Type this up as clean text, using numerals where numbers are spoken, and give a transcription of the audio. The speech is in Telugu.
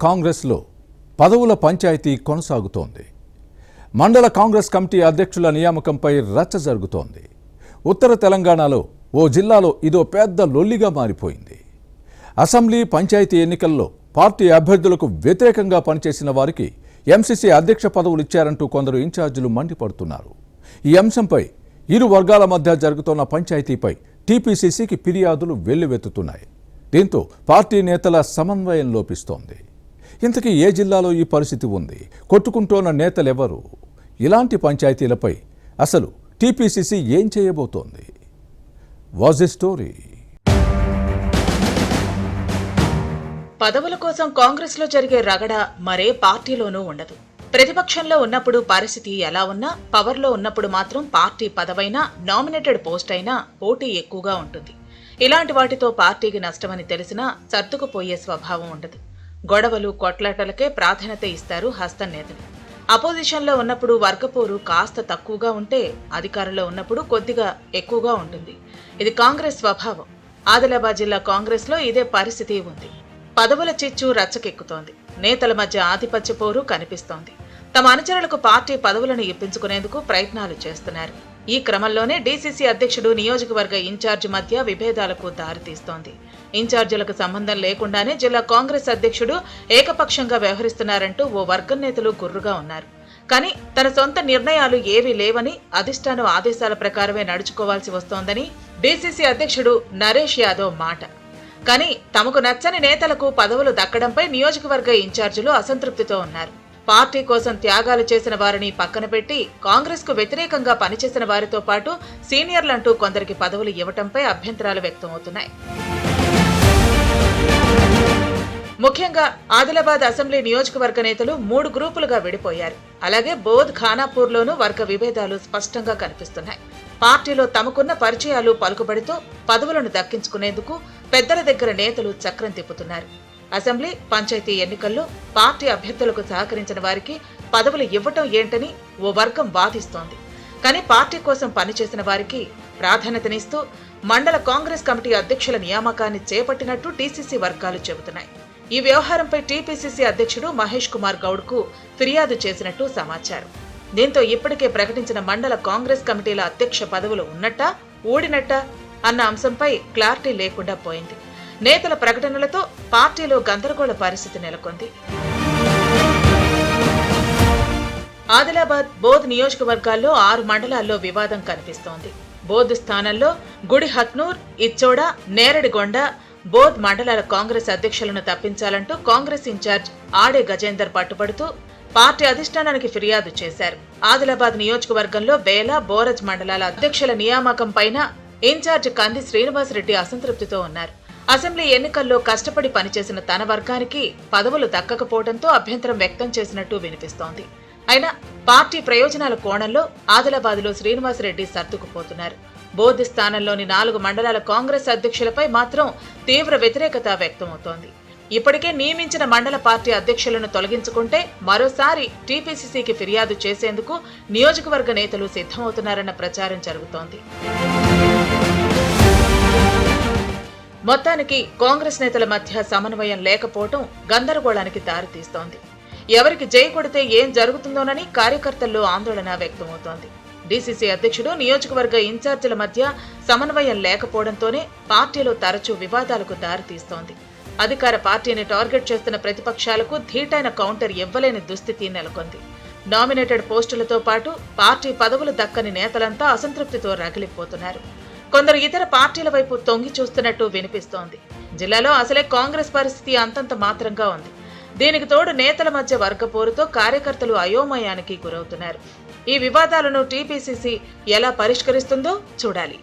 కాంగ్రెస్లో పదవుల పంచాయతీ కొనసాగుతోంది. మండల కాంగ్రెస్ కమిటీ అధ్యక్షుల నియామకంపై రచ్చ జరుగుతోంది. ఉత్తర తెలంగాణలో ఓ జిల్లాలో ఇదో పెద్ద లొల్లిగా మారిపోయింది. అసెంబ్లీ పంచాయతీ ఎన్నికల్లో పార్టీ అభ్యర్థులకు వ్యతిరేకంగా పనిచేసిన వారికి ఎంసీసీ అధ్యక్ష పదవులు ఇచ్చారంటూ కొందరు ఇన్ఛార్జీలు మండిపడుతున్నారు. ఈ అంశంపై ఇరు వర్గాల మధ్య జరుగుతున్న పంచాయతీపై టీపీసీసీకి ఫిర్యాదులు వెల్లువెత్తుతున్నాయి. దీంతో పార్టీ నేతల సమన్వయం లోపిస్తోంది. ఇంతకీ ఏ జిల్లాలో ఈ పరిస్థితి ఉంది? కొట్టుకుంటోన్న నేతలెవరు? ఇలాంటి పంచాయతీలపై అసలు టీపీసీసీ ఏం చేయబోతోంది? Was a story. పదవుల కోసం కాంగ్రెస్లో జరిగే రగడ మరే పార్టీలోనూ ఉండదు. ప్రతిపక్షంలో ఉన్నప్పుడు పరిస్థితి ఎలా ఉన్నా, పవర్లో ఉన్నప్పుడు మాత్రం పార్టీ పదవైనా, నామినేటెడ్ పోస్ట్ అయినా పోటీ ఎక్కువగా ఉంటుంది. ఇలాంటి వాటితో పార్టీకి నష్టమని తెలిసినా సర్దుకుపోయే స్వభావం ఉండదు. గొడవలు, కొట్లాటలకే ప్రాధాన్యత ఇస్తారు హస్తం నేతలు. అపోజిషన్లో ఉన్నప్పుడు వర్గపోరు కాస్త తక్కువగా ఉంటే, అధికారంలో ఉన్నప్పుడు కొద్దిగా ఎక్కువగా ఉంటుంది. ఇది కాంగ్రెస్ స్వభావం. ఆదిలాబాద్ జిల్లా కాంగ్రెస్లో ఇదే పరిస్థితి ఉంది. పదవుల చిచ్చు రచ్చకెక్కుతోంది. నేతల మధ్య ఆధిపత్య పోరు కనిపిస్తోంది. తమ అనుచరులకు పార్టీ పదవులను ఇప్పించుకునేందుకు ప్రయత్నాలు చేస్తున్నారు. ఈ క్రమంలోనే డీసీసీ అధ్యక్షుడు, నియోజకవర్గ ఇన్ఛార్జి మధ్య విభేదాలకు దారితీస్తోంది. ఇన్ఛార్జీలకు సంబంధం లేకుండానే జిల్లా కాంగ్రెస్ అధ్యక్షుడు ఏకపక్షంగా వ్యవహరిస్తున్నారంటూ ఓ వర్గం నేతలు గుర్రుగా ఉన్నారు. కానీ తన సొంత నిర్ణయాలు ఏవీ లేవని, అధిష్టానం ఆదేశాల ప్రకారమే నడుచుకోవాల్సి వస్తోందని డీసీసీ అధ్యక్షుడు నరేష్ యాదవ్ మాట. కానీ తమకు నచ్చని నేతలకు పదవులు దక్కడంపై నియోజకవర్గ ఇన్ఛార్జీలు అసంతృప్తితో ఉన్నారు. పార్టీ కోసం త్యాగాలు చేసిన వారిని పక్కన పెట్టి కాంగ్రెస్ కు వ్యతిరేకంగా పనిచేసిన వారితో పాటు సీనియర్లంటూ కొందరికి పదవులు ఇవ్వటంపై అభ్యంతరాలు వ్యక్తమవుతున్నాయి. ముఖ్యంగా ఆదిలాబాద్ అసెంబ్లీ నియోజకవర్గ నేతలు 3 గ్రూపులుగా విడిపోయారు. అలాగే బోధ్, ఖానాపూర్లోనూ వర్గ విభేదాలు స్పష్టంగా కనిపిస్తున్నాయి. పార్టీలో తమకున్న పరిచయాలు, పలుకుబడితో పదవులను దక్కించుకునేందుకు పెద్దల దగ్గర నేతలు చక్రం తిప్పుతున్నారు. అసెంబ్లీ, పంచాయతీ ఎన్నికల్లో పార్టీ అభ్యర్థులకు సహకరించిన వారికి పదవులు ఇవ్వటం ఏంటని ఓ వర్గం వాదిస్తోంది. కానీ పార్టీ కోసం పనిచేసిన వారికి ప్రాధాన్యతనిస్తూ మండల కాంగ్రెస్ కమిటీ అధ్యక్షుల నియామకాన్ని చేపట్టినట్టు డీసీసీ వర్గాలు చెబుతున్నాయి. ఈ వ్యవహారంపై టీపీసీసీ అధ్యక్షుడు మహేష్ కుమార్ గౌడ్ కు ఫిర్యాదు చేసినట్టు సమాచారం. దీంతో ఇప్పటికే ప్రకటించిన మండల కాంగ్రెస్ కమిటీల అధ్యక్ష పదవులు ఉన్నట్టా, ఊడినట్టా అన్న అంశంపై క్లారిటీ లేకుండా పోయింది. నేతల ప్రకటనలతో పార్టీలో గందరగోళ పరిస్థితి నెలకొంది. ఆదిలాబాద్, బోధ్ నియోజకవర్గాల్లో 6 మండలాల్లో వివాదం కనిపిస్తోంది. బోధ్ స్థానంలో గుడిహత్నూర్, ఇచ్చోడ, నేరడిగొండ, బోధ్ మండలాల కాంగ్రెస్ అధ్యక్షులను తప్పించాలంటూ కాంగ్రెస్ ఇన్ఛార్జ్ ఆడే గజేందర్ పట్టుబడుతూ పార్టీ అధిష్టానానికి ఫిర్యాదు చేశారు. ఆదిలాబాద్ నియోజకవర్గంలో బేల, బోరజ్ మండలాల అధ్యక్షుల నియామకం పైన ఇన్ఛార్జ్ కంది శ్రీనివాసరెడ్డి అసంతృప్తితో ఉన్నారు. అసెంబ్లీ ఎన్నికల్లో కష్టపడి పనిచేసిన తన వర్గానికి పదవులు దక్కకపోవడంతో అభ్యంతరం వ్యక్తం చేసినట్టు వినిపిస్తోంది. అయినా పార్టీ ప్రయోజనాల కోణంలో ఆదిలాబాద్లో శ్రీనివాసరెడ్డి సర్దుకుపోతున్నారు. బోధ్ స్థానంలోని 4 మండలాల కాంగ్రెస్ అధ్యక్షులపై మాత్రం తీవ్ర వ్యతిరేకత వ్యక్తమవుతోంది. ఇప్పటికే నియమించిన మండల పార్టీ అధ్యక్షులను తొలగించుకుంటే మరోసారి టీపీసీసీకి ఫిర్యాదు చేసేందుకు నియోజకవర్గ నేతలు సిద్ధమవుతున్నారన్న ప్రచారం జరుగుతోంది. మొత్తానికి కాంగ్రెస్ నేతల మధ్య సమన్వయం లేకపోవడం గందరగోళానికి దారితీస్తోంది. ఎవరికి జై కొడితే ఏం జరుగుతుందోనని కార్యకర్తల్లో ఆందోళన వ్యక్తమవుతోంది. డీసీసీ అధ్యక్షుడు, నియోజకవర్గ ఇన్ఛార్జీల మధ్య సమన్వయం లేకపోవడంతోనే పార్టీలో తరచూ వివాదాలకు దారితీస్తోంది. అధికార పార్టీని టార్గెట్ చేస్తున్న ప్రతిపక్షాలకు ధీటైన కౌంటర్ ఇవ్వలేని దుస్థితి నెలకొంది. నామినేటెడ్ పోస్టులతో పాటు పార్టీ పదవులు దక్కని నేతలంతా అసంతృప్తితో రగిలిపోతున్నారు. కొందరు ఇతర పార్టీల వైపు తొంగి చూస్తున్నట్టు వినిపిస్తోంది. జిల్లాలో అసలే కాంగ్రెస్ పరిస్థితి అంతంత మాత్రంగా ఉంది. దీనికి తోడు నేతల మధ్య వర్గపోరుతో కార్యకర్తలు అయోమయానికి గురవుతున్నారు. ఈ వివాదాలను టీపీసీసీ ఎలా పరిష్కరిస్తుందో చూడాలి.